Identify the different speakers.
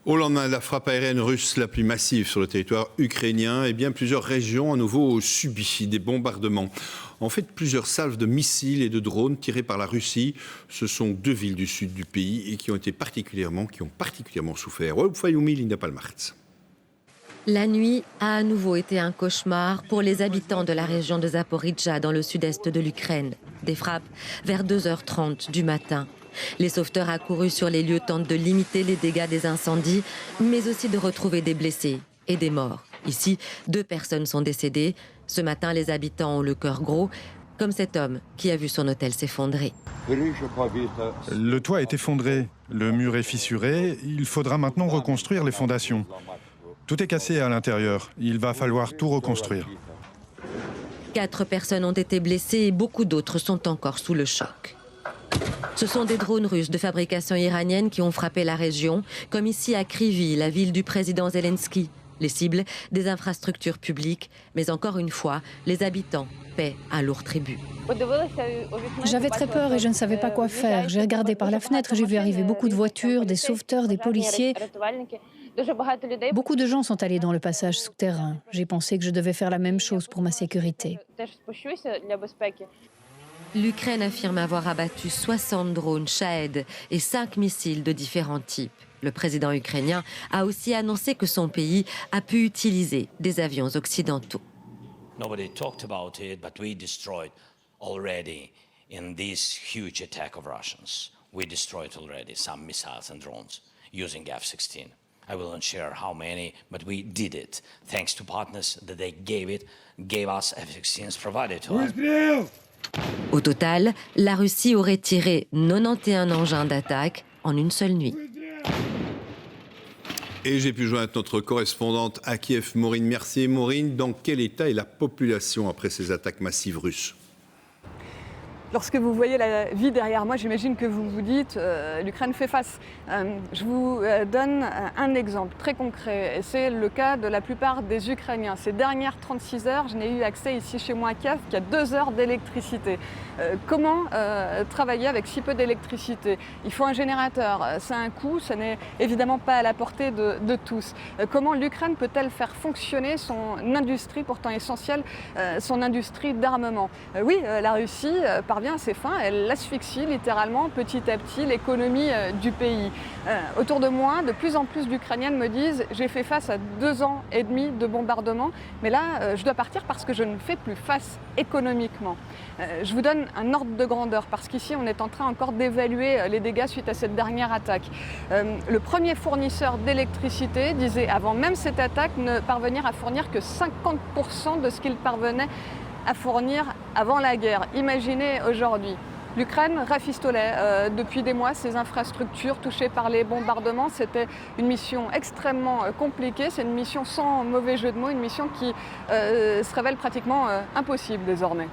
Speaker 1: Au lendemain de la frappe aérienne russe la plus massive sur le territoire ukrainien, plusieurs régions à nouveau ont subi des bombardements. En fait, plusieurs salves de missiles et de drones tirés par la Russie. Ce sont deux villes du sud du pays et qui ont particulièrement souffert.
Speaker 2: La nuit a à nouveau été un cauchemar pour les habitants de la région de Zaporijjia dans le sud-est de l'Ukraine. Des frappes vers 2h30 du matin. Les sauveteurs accourus sur les lieux tentent de limiter les dégâts des incendies, mais aussi de retrouver des blessés et des morts. Ici, 2 personnes sont décédées. Ce matin, les habitants ont le cœur gros, comme cet homme qui a vu son hôtel s'effondrer.
Speaker 3: Le toit est effondré, le mur est fissuré, il faudra maintenant reconstruire les fondations. Tout est cassé à l'intérieur, il va falloir tout reconstruire.
Speaker 2: 4 personnes ont été blessées et beaucoup d'autres sont encore sous le choc. Ce sont des drones russes de fabrication iranienne qui ont frappé la région, comme ici à Kryvyi, la ville du président Zelensky. Les cibles, des infrastructures publiques, mais encore une fois, les habitants paient un lourd tribut.
Speaker 4: J'avais très peur et je ne savais pas quoi faire. J'ai regardé par la fenêtre, j'ai vu arriver beaucoup de voitures, des sauveteurs, des policiers. Beaucoup de gens sont allés dans le passage souterrain. J'ai pensé que je devais faire la même chose pour ma sécurité.
Speaker 2: L'Ukraine affirme avoir abattu 60 drones Shahed et 5 missiles de différents types. Le président ukrainien a aussi annoncé que son pays a pu utiliser des avions occidentaux.
Speaker 5: Nobody talked about it, but we destroyed already in this huge attack of Russians. We destroyed already some missiles and drones using F-16. I will not share how many, but we did it thanks to partners that they gave us F-16s provided to us.
Speaker 2: Au total, la Russie aurait tiré 91 engins d'attaque en une seule nuit.
Speaker 1: Et j'ai pu joindre notre correspondante à Kiev, Maureen Mercier. Maureen, dans quel état est la population après ces attaques massives russes ?
Speaker 6: Lorsque vous voyez la vie derrière moi, j'imagine que vous vous dites l'Ukraine fait face. Je vous donne un exemple très concret. C'est le cas de la plupart des Ukrainiens. Ces dernières 36 heures, je n'ai eu accès ici chez moi à Kiev qu'à 2 heures d'électricité. Comment travailler avec si peu d'électricité ? Il faut un générateur, ça a un coût, ça n'est évidemment pas à la portée de tous. Comment l'Ukraine peut-elle faire fonctionner son industrie pourtant essentielle, son industrie d'armement ? Oui, la Russie parvient à ses fins, elle asphyxie littéralement petit à petit l'économie du pays. Autour de moi, de plus en plus d'Ukrainiennes me disent « j'ai fait face à 2 ans et demi de bombardement, mais là je dois partir parce que je ne fais plus face économiquement ». Je vous donne un ordre de grandeur parce qu'ici on est en train encore d'évaluer les dégâts suite à cette dernière attaque. Le premier fournisseur d'électricité disait avant même cette attaque ne parvenir à fournir que 50% de ce qu'il parvenait à fournir avant la guerre. Imaginez aujourd'hui. L'Ukraine rafistolait depuis des mois ses infrastructures touchées par les bombardements. C'était une mission extrêmement compliquée, c'est une mission sans mauvais jeu de mots, une mission qui se révèle pratiquement impossible désormais.